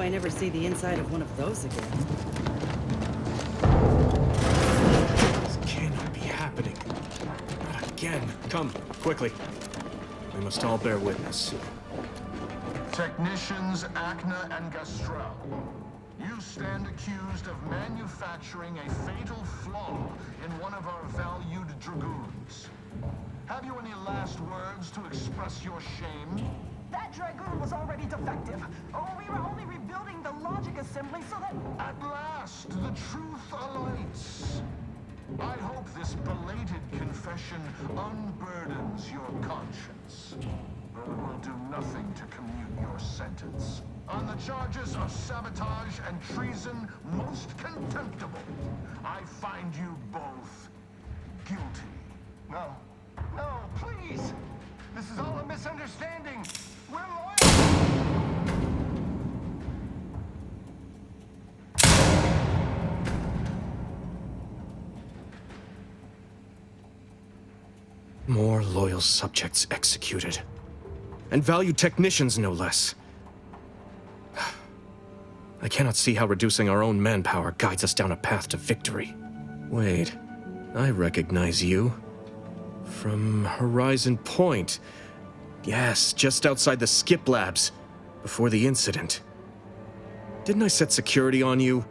I never see the inside of one of those again. This cannot be happening. Not again. Come, quickly. We must all bear witness. Technicians Acna and Gastrell, you stand accused of manufacturing a fatal flaw in one of our valued dragoons. Have you any last words to express your shame? That Dragoon was already defective. Oh, we were only rebuilding the logic assembly so that... At last, the truth alights. I hope this belated confession unburdens your conscience. But it will do nothing to commute your sentence. On the charges of sabotage and treason most contemptible, I find you both guilty. No. No, please! This is all a misunderstanding! We're loyal! More loyal subjects executed. And valued technicians, no less. I cannot see how reducing our own manpower guides us down a path to victory. Wait, I recognize you. From Horizon Point. Yes, just outside the Skip Labs, before the incident. Didn't I set security on you?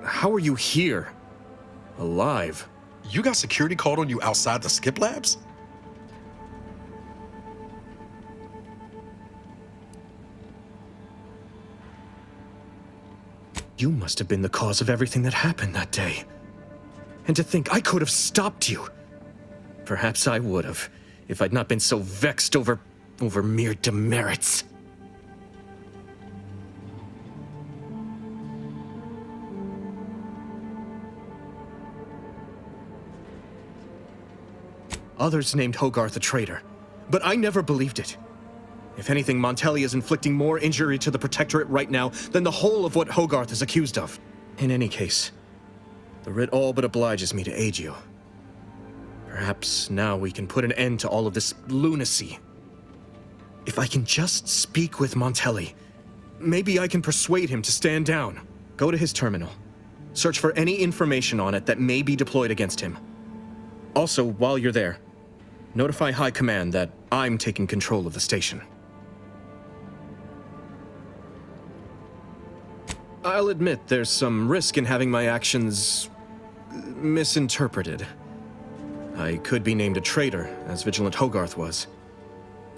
How are you here? Alive? You got security called on you outside the Skip Labs? You must have been the cause of everything that happened that day. And to think I could have stopped you. Perhaps I would have, if I'd not been so vexed over mere demerits. Others named Hogarth a traitor, but I never believed it. If anything, Montelli is inflicting more injury to the Protectorate right now than the whole of what Hogarth is accused of. In any case, the writ all but obliges me to aid you. Perhaps now we can put an end to all of this lunacy. If I can just speak with Montelli, maybe I can persuade him to stand down. Go to his terminal. Search for any information on it that may be deployed against him. Also, while you're there, notify High Command that I'm taking control of the station. I'll admit there's some risk in having my actions misinterpreted. I could be named a traitor, as Vigilant Hogarth was.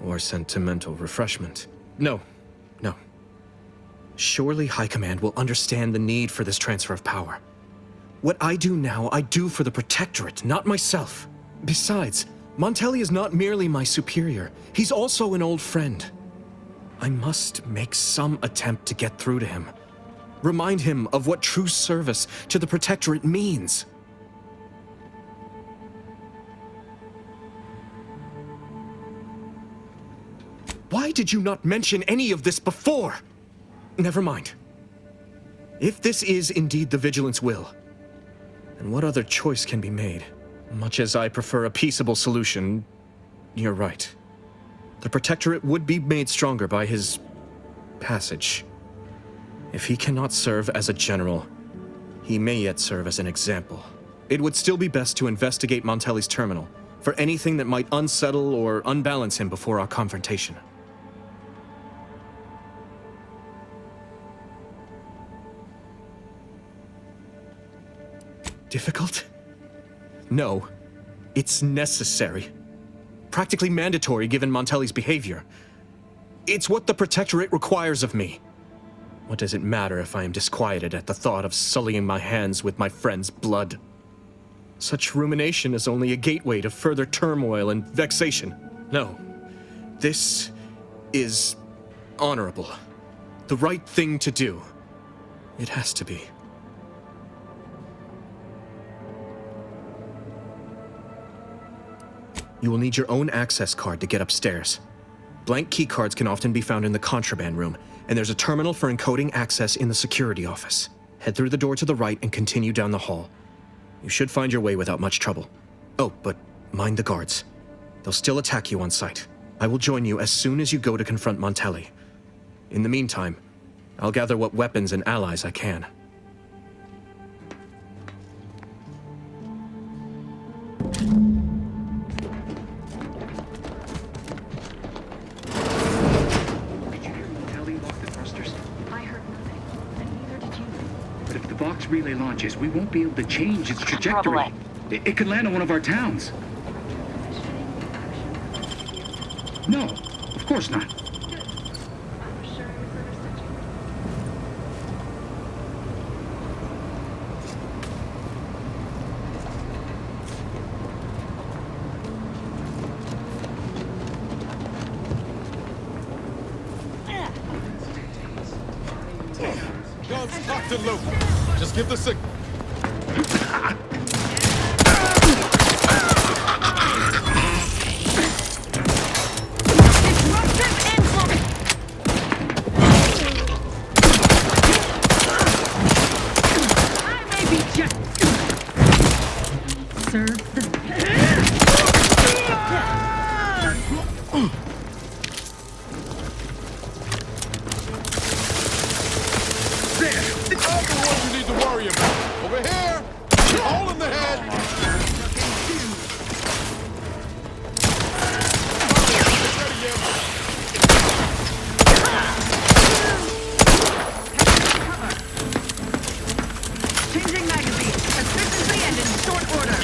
Or sent to mental refreshment. No. Surely High Command will understand the need for this transfer of power. What I do now, I do for the Protectorate, not myself. Besides, Montelli is not merely my superior. He's also an old friend. I must make some attempt to get through to him. Remind him of what true service to the Protectorate means. Why did you not mention any of this before? Never mind. If this is indeed the Vigilance will, then what other choice can be made? Much as I prefer a peaceable solution, you're right. The Protectorate would be made stronger by his passage. If he cannot serve as a general, he may yet serve as an example. It would still be best to investigate Montelli's terminal for anything that might unsettle or unbalance him before our confrontation. Difficult? No. It's necessary. Practically mandatory given Montelli's behavior. It's what the Protectorate requires of me. What does it matter if I am disquieted at the thought of sullying my hands with my friend's blood? Such rumination is only a gateway to further turmoil and vexation. No. This is honorable. The right thing to do. It has to be. You will need your own access card to get upstairs. Blank key cards can often be found in the contraband room, and there's a terminal for encoding access in the security office. Head through the door to the right and continue down the hall. You should find your way without much trouble. Oh, but mind the guards. They'll still attack you on sight. I will join you as soon as you go to confront Montelli. In the meantime, I'll gather what weapons and allies I can. Did you hear Montelli lock the thrusters? I heard nothing, and neither did you. But if the box relay launches, we won't be able to change its trajectory. Trouble It could land on one of our towns. No, of course not. Guns locked and loaded. Just give the signal. I'm the one you need to worry about. Over here! All in the head! Ready yet? Changing magazine. Efficiently and in short order.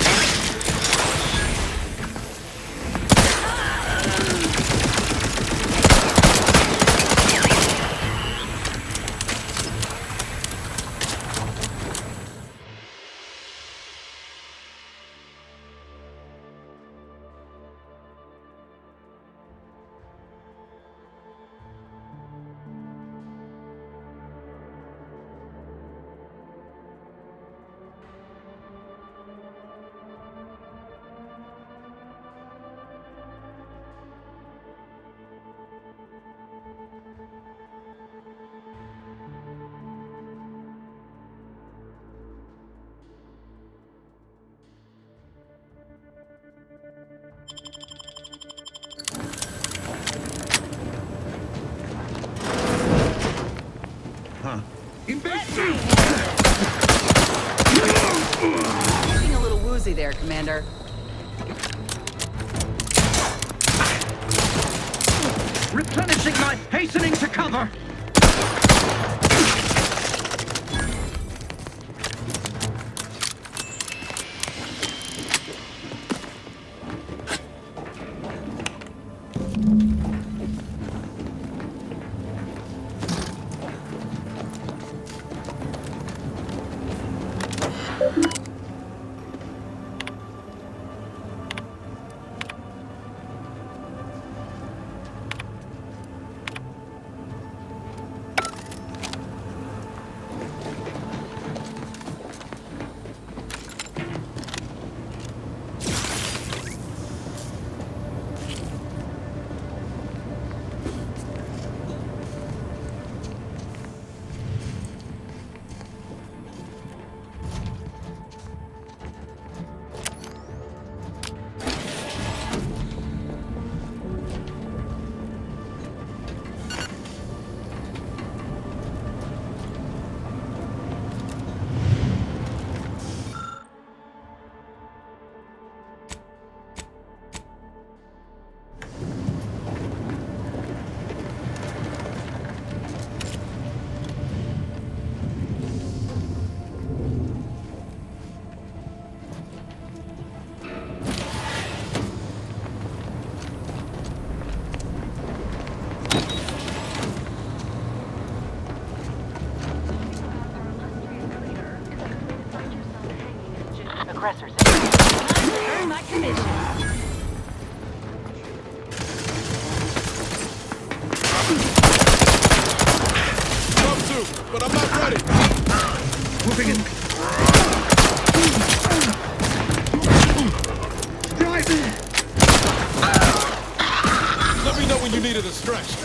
Looking a little woozy there, Commander. Replenishing my hastening to cover. Aggressors. Earn my commission. Come to, but I'm not ready. Moving in. Drive! Let me know when you need a distraction.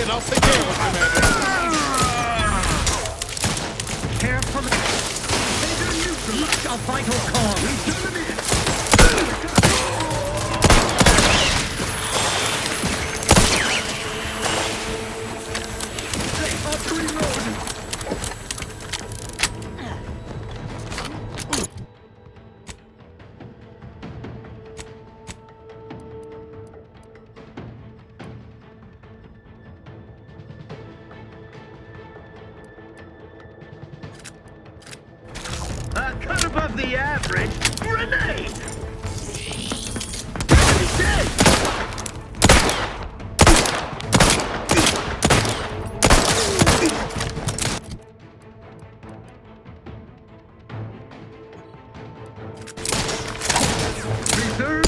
in. I'll take care of it, Commander. Carefully. They're neutralized. Our vital call. Return it. Up to reload. Cut above the average. Grenade! He's dead! Reserve.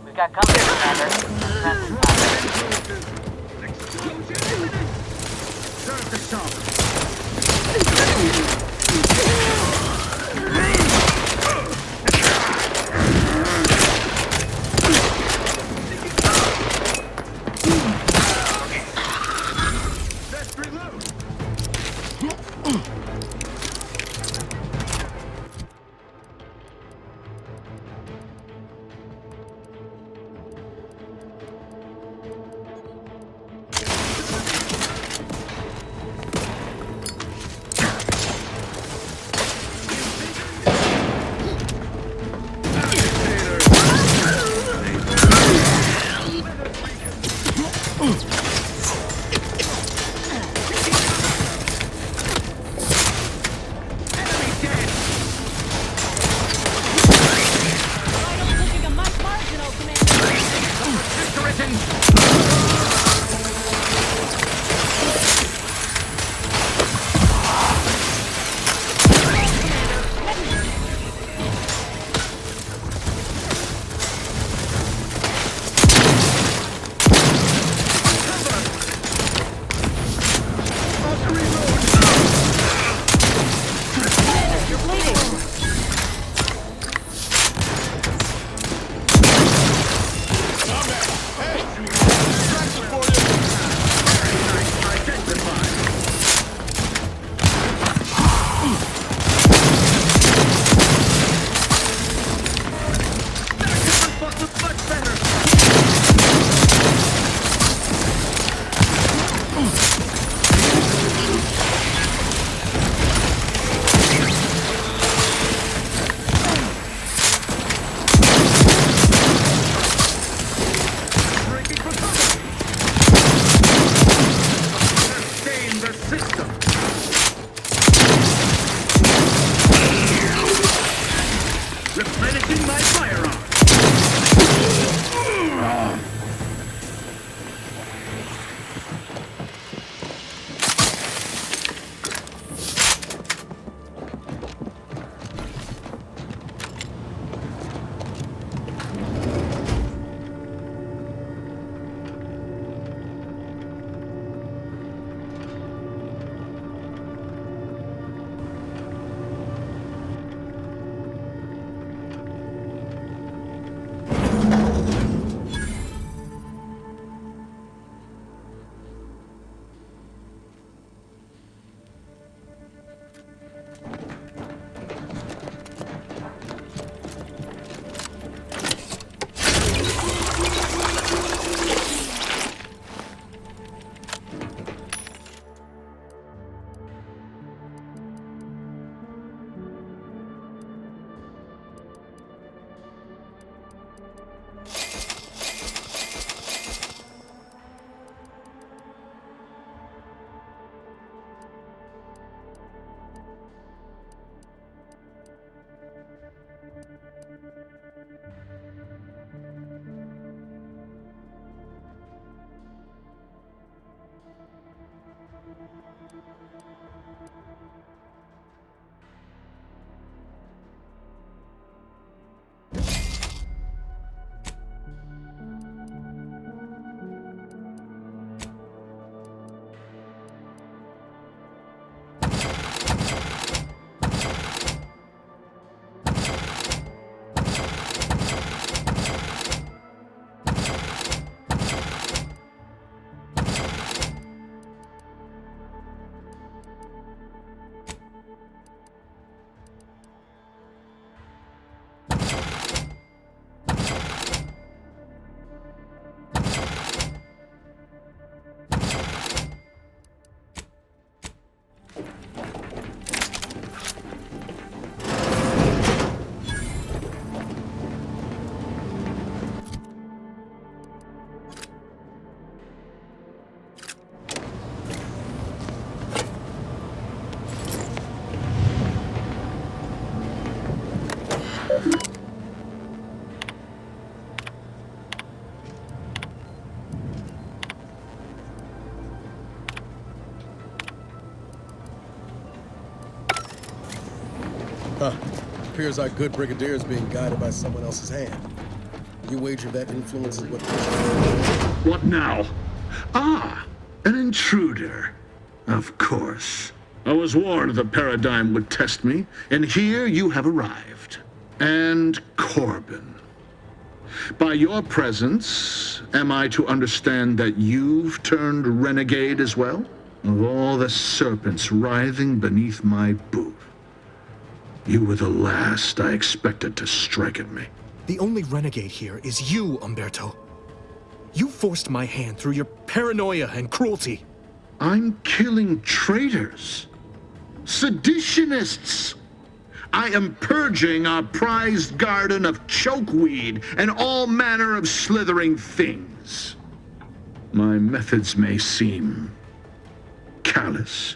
We got company, Commander. Serve the song. Best reload. Replenishing my firearm. Appears our good brigadier is being guided by someone else's hand. You wager that influences what... What now? Ah, an intruder. Of course. I was warned the paradigm would test me, and here you have arrived. And Corbin. By your presence, am I to understand that you've turned renegade as well? Of all the serpents writhing beneath my boot, you were the last I expected to strike at me. The only renegade here is you, Umberto. You forced my hand through your paranoia and cruelty. I'm killing traitors, seditionists. I am purging our prized garden of chokeweed and all manner of slithering things. My methods may seem callous,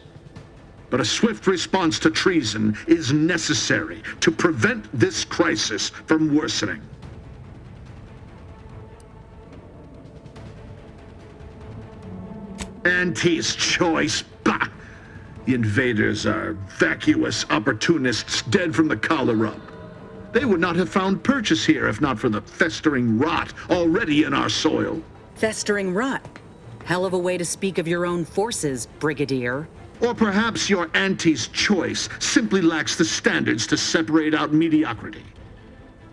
but a swift response to treason is necessary to prevent this crisis from worsening. Auntie's choice, bah! The invaders are vacuous opportunists dead from the collar up. They would not have found purchase here if not for the festering rot already in our soil. Festering rot? Hell of a way to speak of your own forces, Brigadier. Or perhaps your auntie's choice simply lacks the standards to separate out mediocrity.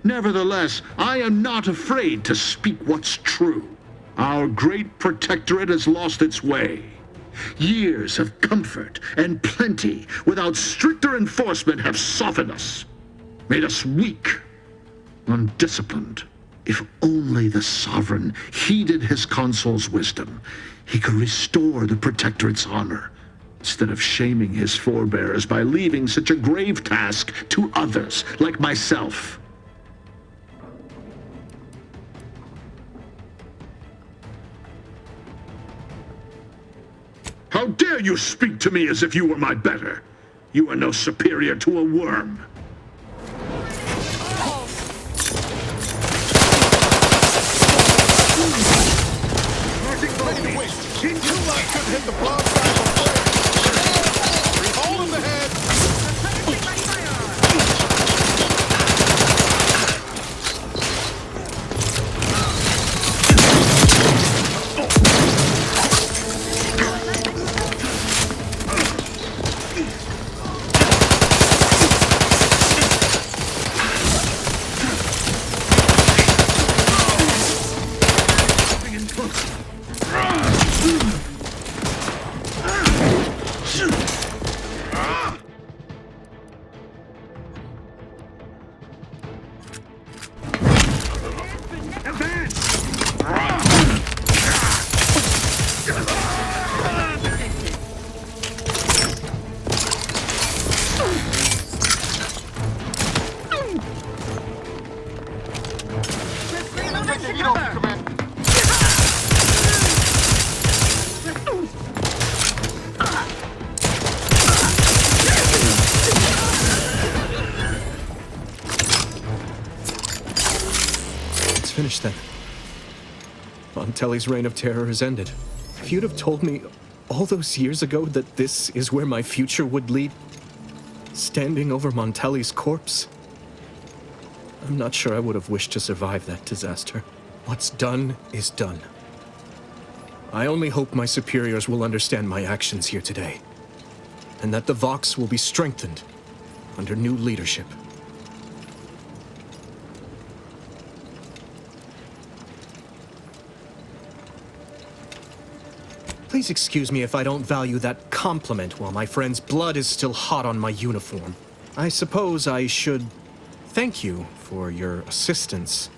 Nevertheless, I am not afraid to speak what's true. Our great protectorate has lost its way. Years of comfort and plenty without stricter enforcement have softened us, made us weak, undisciplined. If only the sovereign heeded his consul's wisdom, he could restore the protectorate's honor, instead of shaming his forebears by leaving such a grave task to others like myself. How dare you speak to me as if you were my better? You are no superior to a worm. Wait, you like could hit the broadside of flare. Hole in the head. Finished then. Montelli's reign of terror has ended. If you'd have told me all those years ago that this is where my future would lead, standing over Montelli's corpse, I'm not sure I would have wished to survive that disaster. What's done is done. I only hope my superiors will understand my actions here today, and that the Vox will be strengthened under new leadership. Please excuse me if I don't value that compliment while my friend's blood is still hot on my uniform. I suppose I should thank you for your assistance.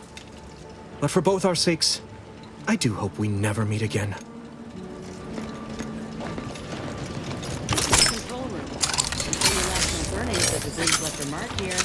But for both our sakes, I do hope we never meet again. Control room. Any last burnings that the Briggs left a mark here.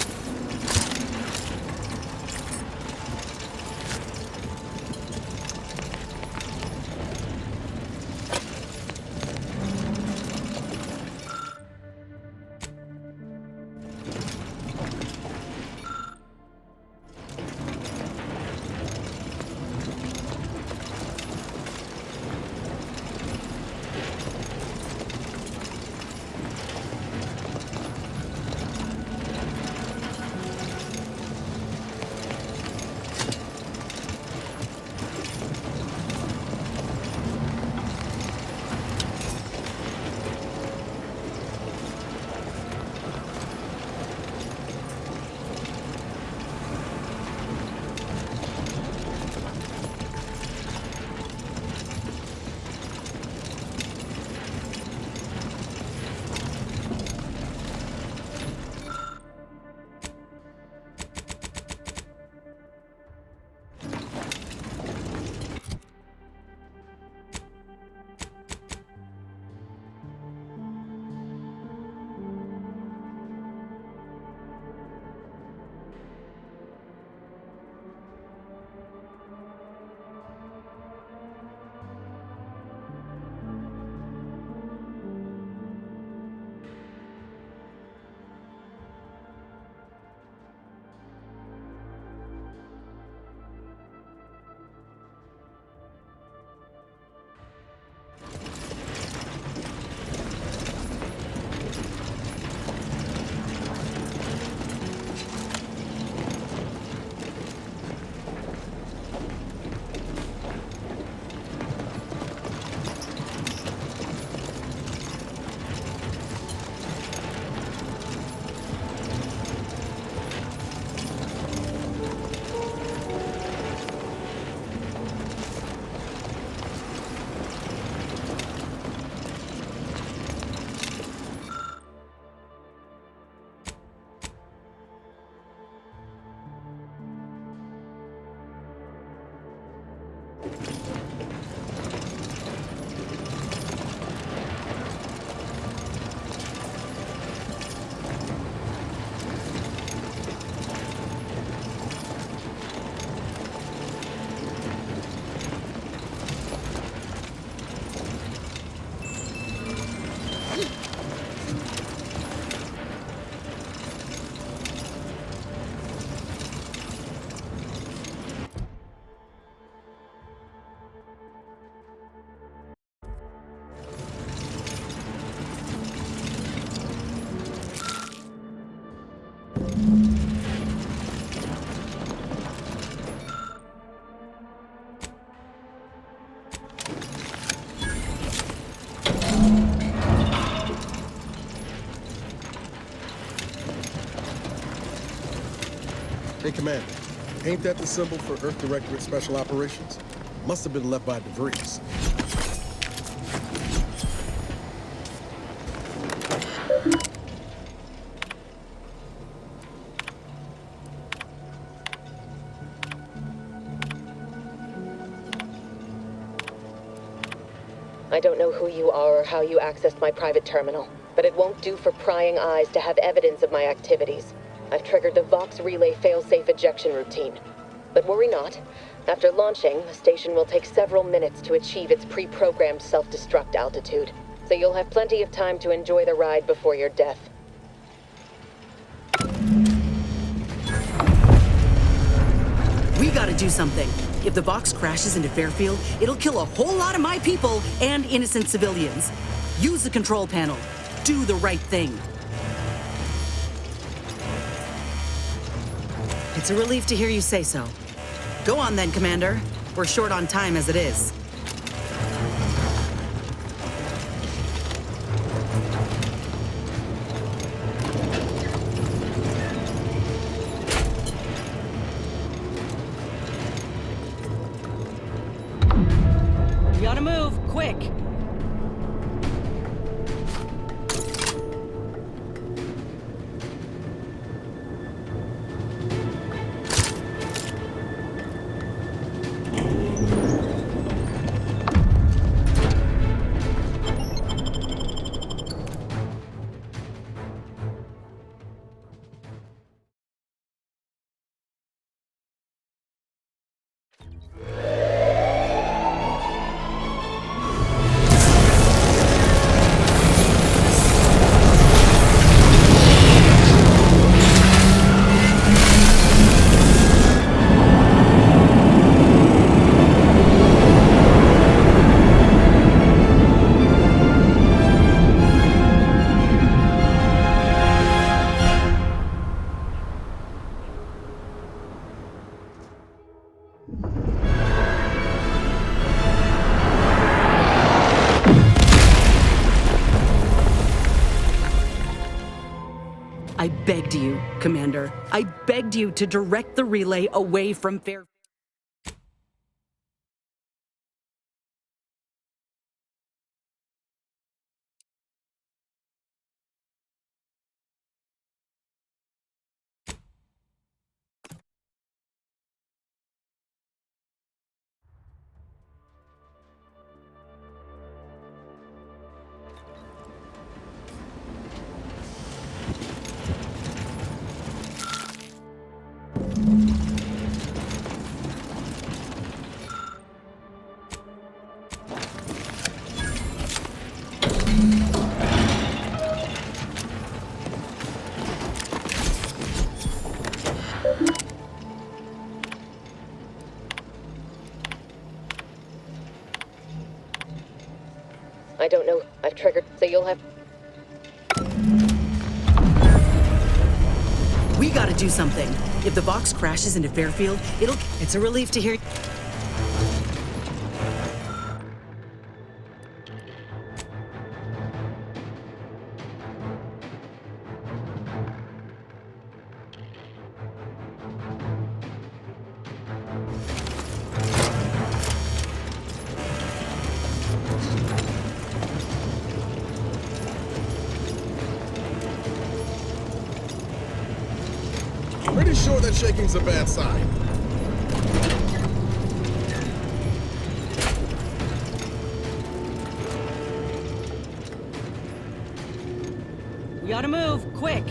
Hey, Commander. Ain't that the symbol for Earth Directorate Special Operations? Must have been left by DeVries. I don't know who you are or how you accessed my private terminal, but it won't do for prying eyes to have evidence of my activities. I've triggered the Vox Relay failsafe ejection routine. But worry not. After launching, the station will take several minutes to achieve its pre-programmed self-destruct altitude, so you'll have plenty of time to enjoy the ride before your death. We gotta do something. If the Vox crashes into Fairfield, it'll kill a whole lot of my people and innocent civilians. Use the control panel. Do the right thing. It's a relief to hear you say so. Go on then, Commander. We're short on time as it is. We gotta move, quick! I begged you, Commander. I begged you to direct the relay away from Fairfield. I don't know. I've triggered, so you'll have... We gotta do something. If the Vox crashes into Fairfield, it's a relief to hear... Pretty sure that shaking's a bad sign. We gotta move, quick!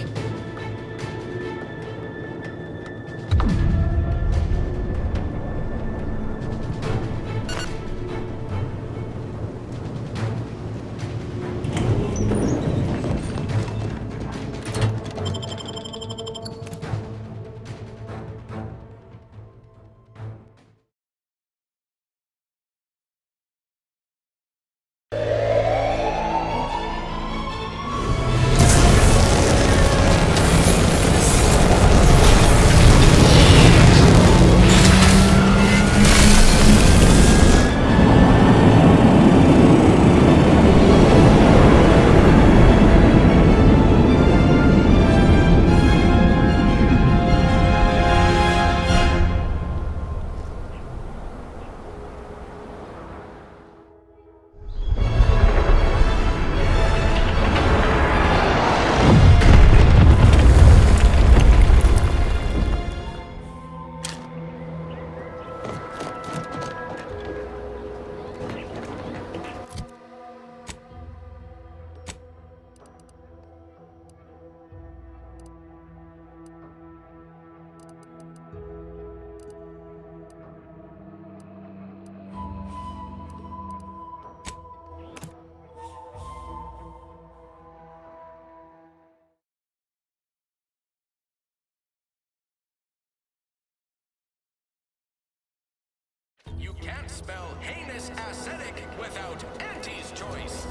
You can't spell heinous ascetic without Auntie's choice.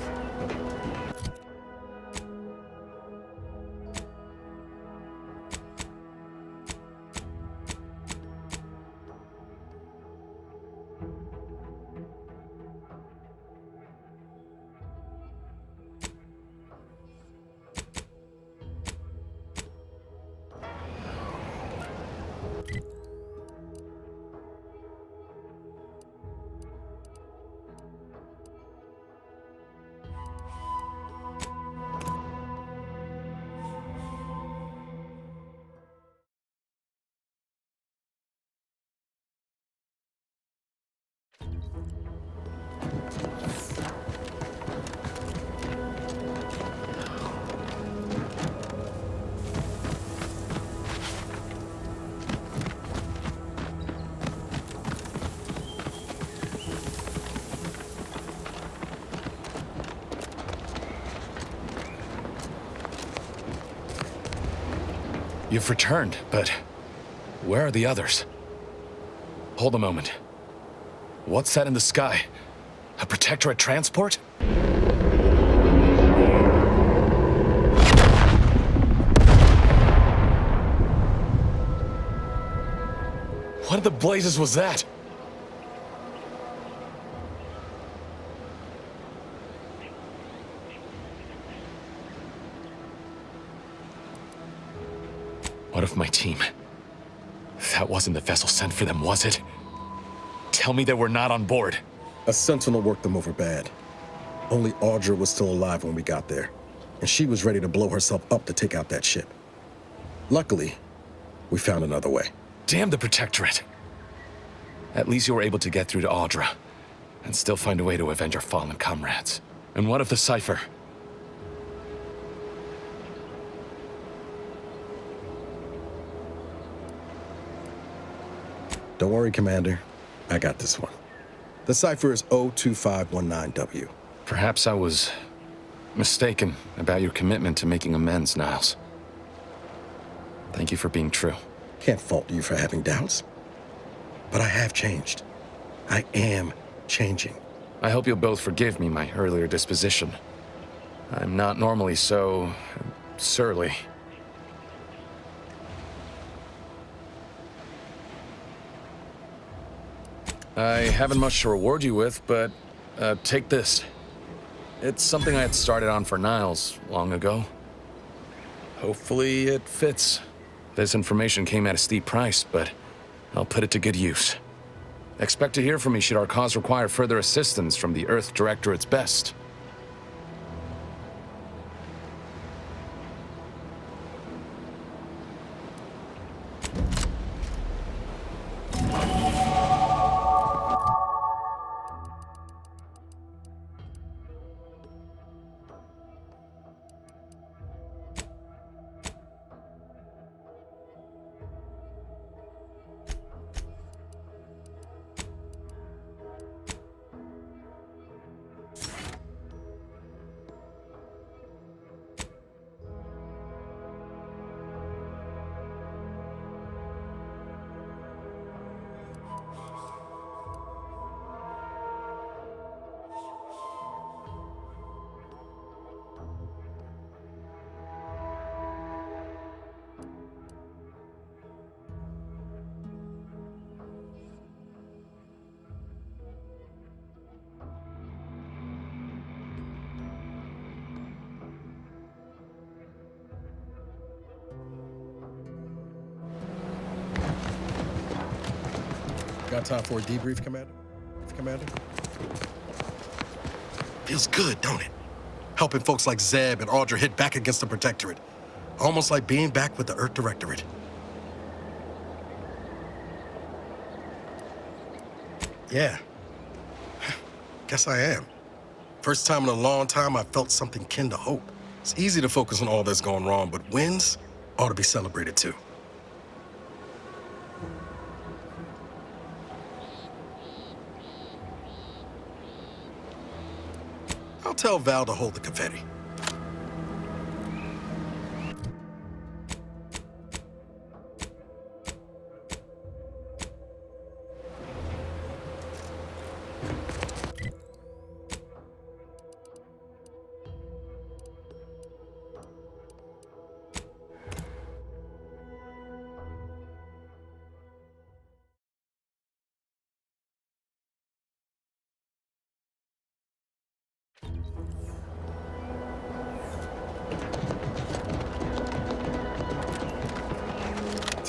You've returned, but where are the others? Hold a moment. What's that in the sky? A Protectorate transport? What in the blazes was that? What of my team? That wasn't the vessel sent for them, was it? Tell me they were not on board. A Sentinel worked them over bad. Only Audra was still alive when we got there, and she was ready to blow herself up to take out that ship. Luckily, we found another way. Damn the Protectorate. At least you were able to get through to Audra, and still find a way to avenge our fallen comrades. And what of the Cypher? Don't worry, Commander. I got this one. The cipher is 02519W. Perhaps I was mistaken about your commitment to making amends, Niles. Thank you for being true. Can't fault you for having doubts. But I have changed. I am changing. I hope you'll both forgive me my earlier disposition. I'm not normally so surly. I haven't much to reward you with, but take this. It's something I had started on for Niles long ago. Hopefully it fits. This information came at a steep price, but I'll put it to good use. Expect to hear from me should our cause require further assistance from the Earth Directorate's best. Got time for a debrief, Commander? Feels good, don't it? Helping folks like Zeb and Audra hit back against the Protectorate. Almost like being back with the Earth Directorate. Yeah. Guess I am. First time in a long time I felt something kin to hope. It's easy to focus on all that's going wrong, but wins ought to be celebrated too. I'll tell Val to hold the confetti.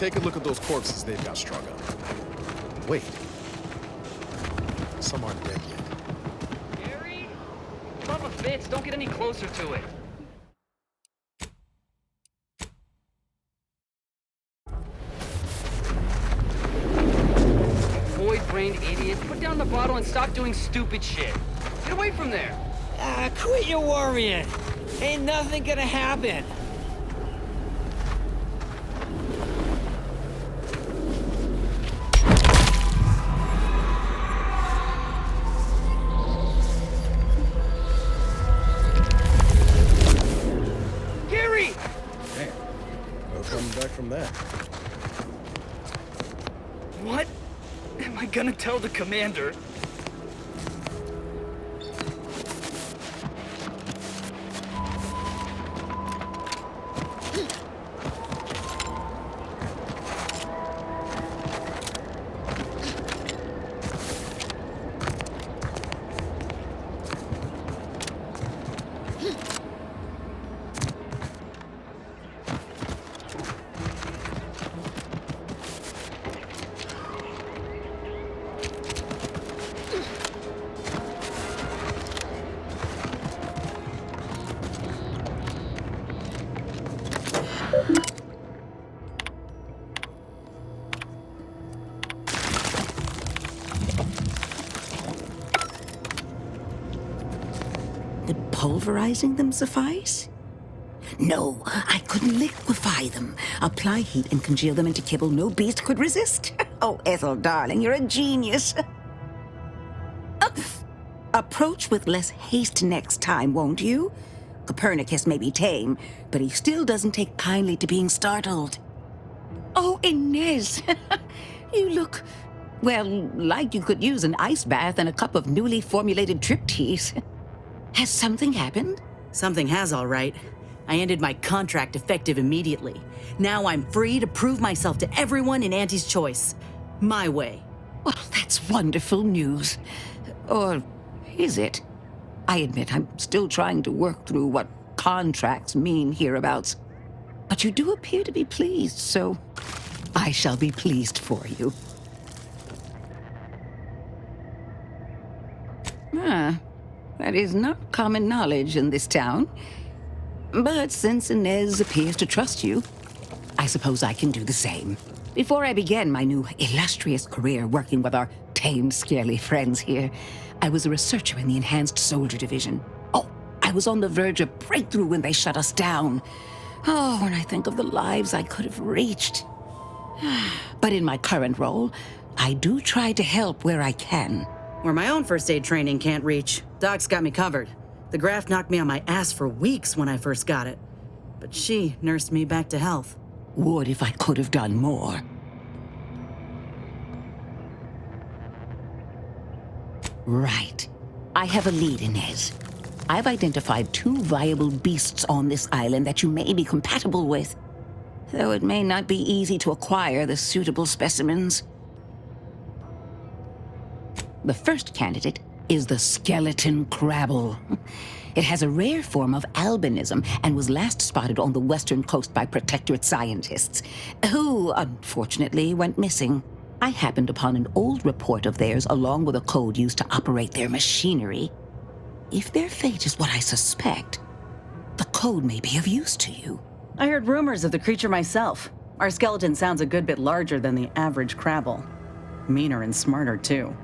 take a look at those corpses they've got strung up. Wait. Some aren't dead yet. Gary? Son of a bitch, don't get any closer to it. Void-brained idiot, put down the bottle and stop doing stupid shit. Get away from there. Quit your worrying. Ain't nothing gonna happen. Gary! Damn. No coming back from that. What am I gonna tell the commander? Did pulverizing them suffice? No, I couldn't liquefy them. Apply heat and congeal them into kibble no beast could resist. Oh, Ethel, darling, you're a genius. Approach with less haste next time, won't you? Copernicus may be tame, but he still doesn't take kindly to being startled. Oh, Inez, you look, well, like you could use an ice bath and a cup of newly formulated trip teas. Has something happened? Something has, all right. I ended my contract effective immediately. Now I'm free to prove myself to everyone in Auntie's Choice. My way. Well, that's wonderful news. Or is it? I admit I'm still trying to work through what contracts mean hereabouts. But you do appear to be pleased, so I shall be pleased for you. That is not common knowledge in this town. But since Inez appears to trust you, I suppose I can do the same. Before I began my new illustrious career working with our tame, scarily friends here, I was a researcher in the Enhanced Soldier Division. Oh, I was on the verge of breakthrough when they shut us down. Oh, when I think of the lives I could have reached. But in my current role, I do try to help where I can. Where my own first aid training can't reach, Doc's got me covered. The graft knocked me on my ass for weeks when I first got it. But she nursed me back to health. Would if I could have done more. Right. I have a lead, Inez. I've identified 2 viable beasts on this island that you may be compatible with. Though it may not be easy to acquire the suitable specimens. The first candidate is the skeleton crabble. It has a rare form of albinism and was last spotted on the western coast by Protectorate scientists, who, unfortunately, went missing. I happened upon an old report of theirs along with a code used to operate their machinery. If their fate is what I suspect, the code may be of use to you. I heard rumors of the creature myself. Our skeleton sounds a good bit larger than the average crabble. Meaner and smarter, too.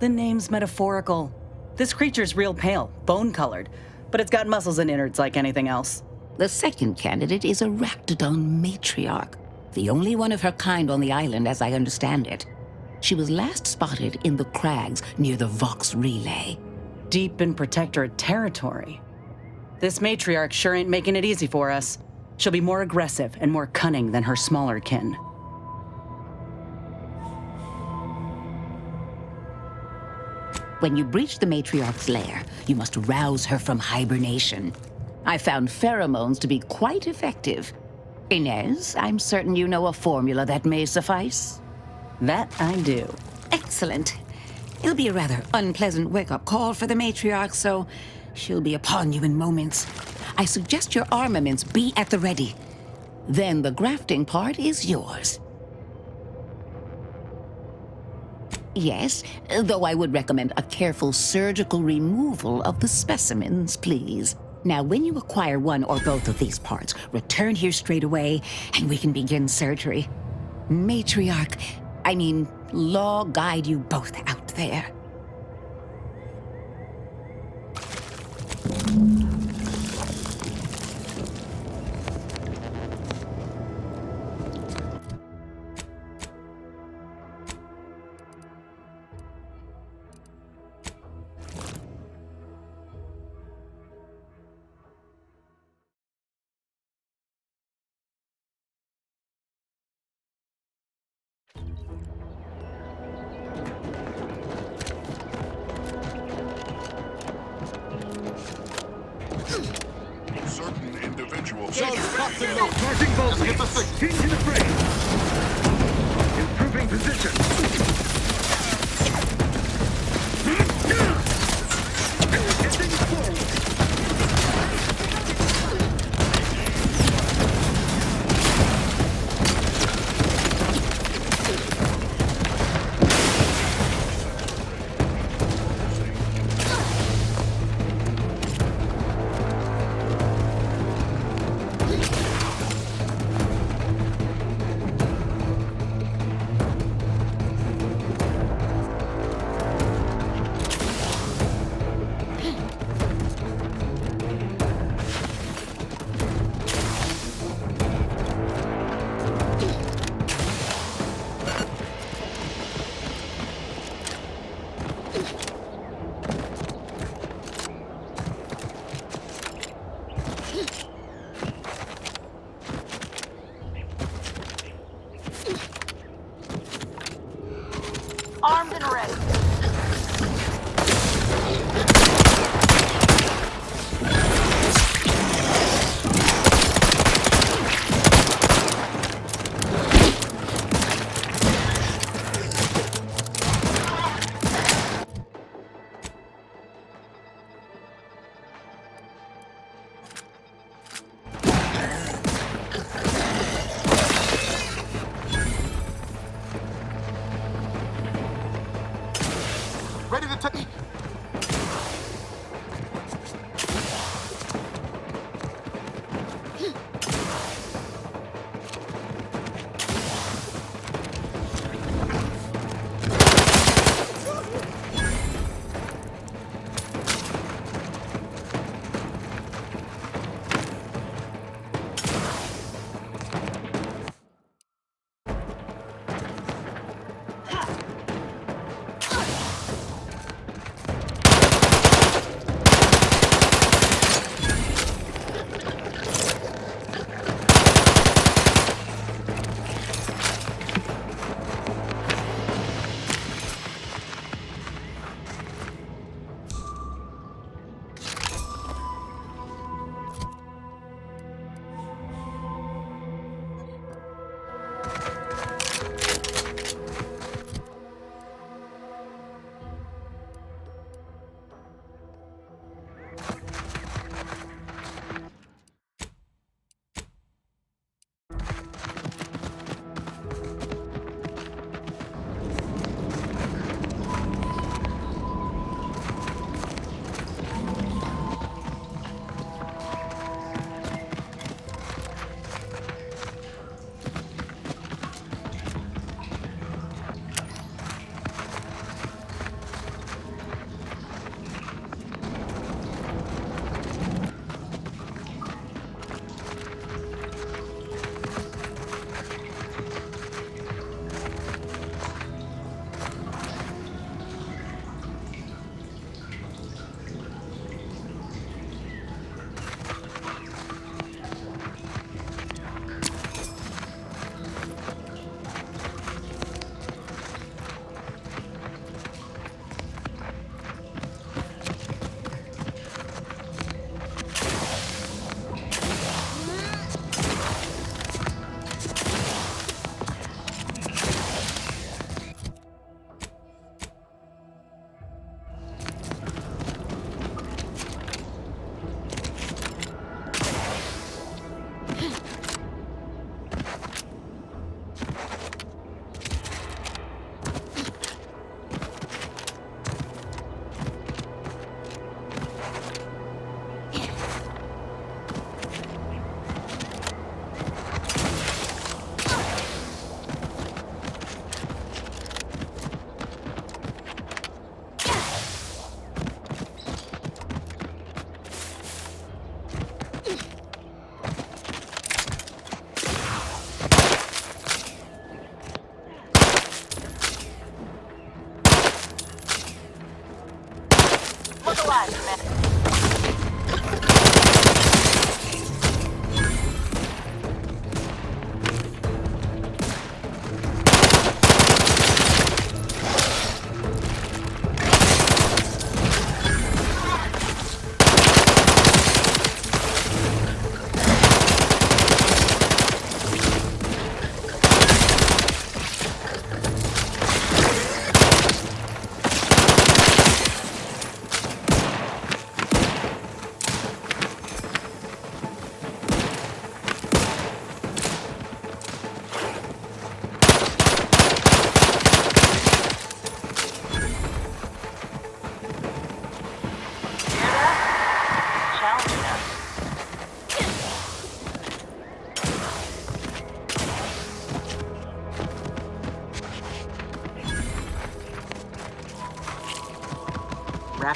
The name's metaphorical. This creature's real pale, bone-colored, but it's got muscles and innards like anything else. The second candidate is a Raptidon matriarch, the only one of her kind on the island as I understand it. She was last spotted in the crags near the Vox Relay. Deep in Protectorate territory. This matriarch sure ain't making it easy for us. She'll be more aggressive and more cunning than her smaller kin. When you breach the matriarch's lair, you must rouse her from hibernation. I found pheromones to be quite effective. Inez, I'm certain you know a formula that may suffice. That I do. Excellent. It'll be a rather unpleasant wake-up call for the matriarch, so She'll be upon you in moments. I suggest your armaments be at the ready. Then the grafting part is yours. Yes, though I would recommend a careful surgical removal of the specimens, please. Now, when you acquire one or both of these parts, return here straight away, and we can begin surgery. Law guide you both out there. Certain individuals... Marching bolts hit the thing. Into the frame. Improving position. Heading forward. Armed and ready.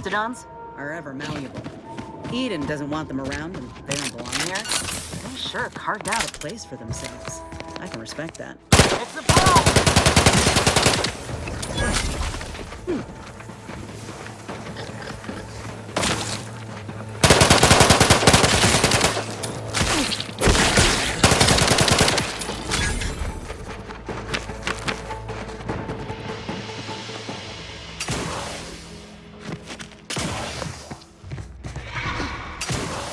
Raptidons are ever malleable. Eden doesn't want them around, and they don't belong here. They sure carved out a place for themselves. I can respect that. It's the ball!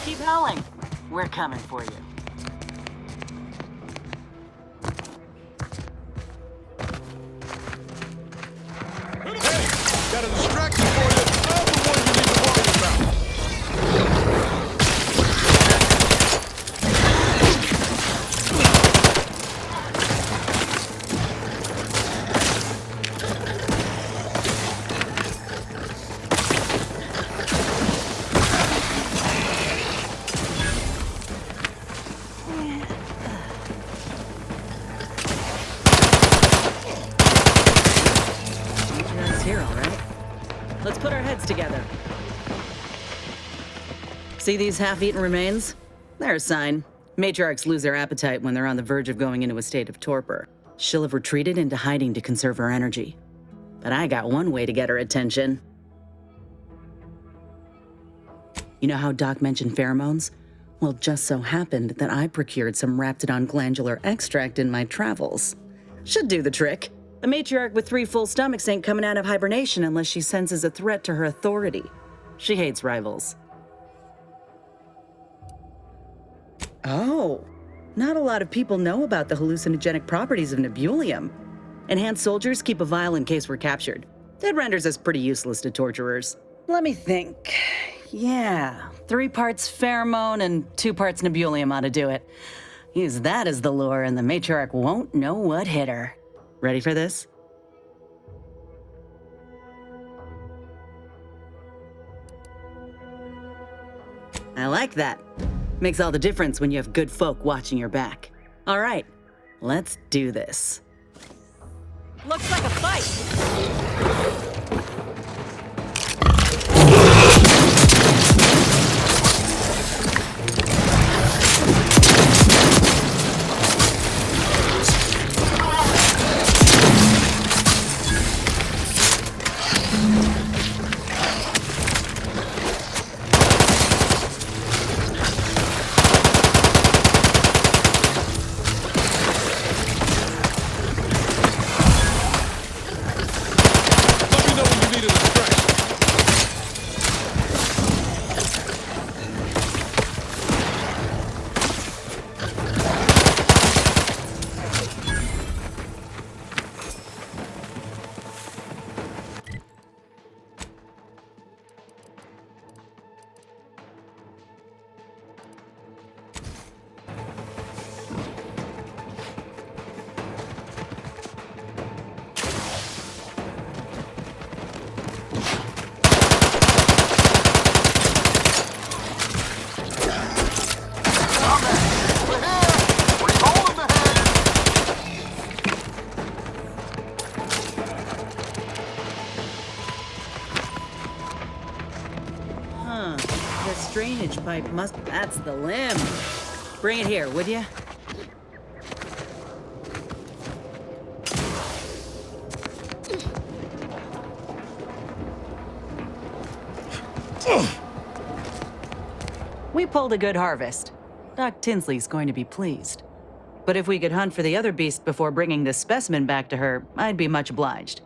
Keep howling. We're coming for you. Got a distraction for you. I'm the one you need to worry about. Matriarch's here, all right. Let's put our heads together. See these half-eaten remains? They're a sign. Matriarchs lose their appetite when they're on the verge of going into a state of torpor. She'll have retreated into hiding to conserve her energy. But I got one way to get her attention. You know how Doc mentioned pheromones? Well, it just so happened that I procured some Raptidon glandular extract in my travels. Should do the trick. A matriarch with 3 full stomachs ain't coming out of hibernation unless she senses a threat to her authority. She hates rivals. Oh, not a lot of people know about the hallucinogenic properties of Nebulium. Enhanced soldiers keep a vial in case we're captured. That renders us pretty useless to torturers. Let me think. Yeah, 3 parts pheromone and 2 parts Nebulium ought to do it. Use that as the lure and the matriarch won't know what hit her. Ready for this? I like that. Makes all the difference when you have good folk watching your back. All right, let's do this. Looks like a fight. Drainage pipe must... That's the limb. Bring it here, would you? We pulled a good harvest. Doc Tinsley's going to be pleased. But if we could hunt for the other beast before bringing this specimen back to her, I'd be much obliged.